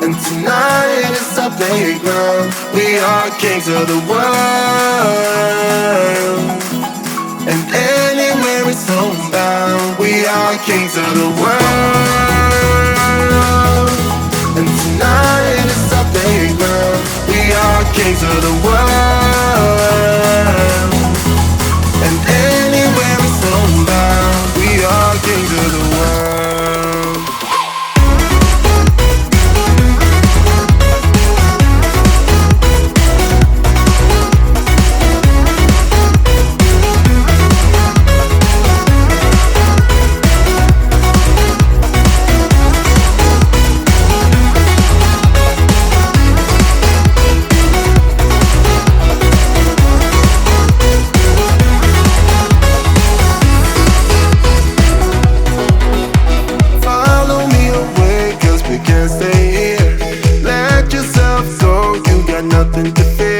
And tonight is our playground. We are kings of the world. And anywhere it's homebound, we are kings of the world. And tonight is our playground. We are kings of the world. And anywhere it's homebound, we are kings of the world. Can't stay here. Let yourself go, you got nothing to fear.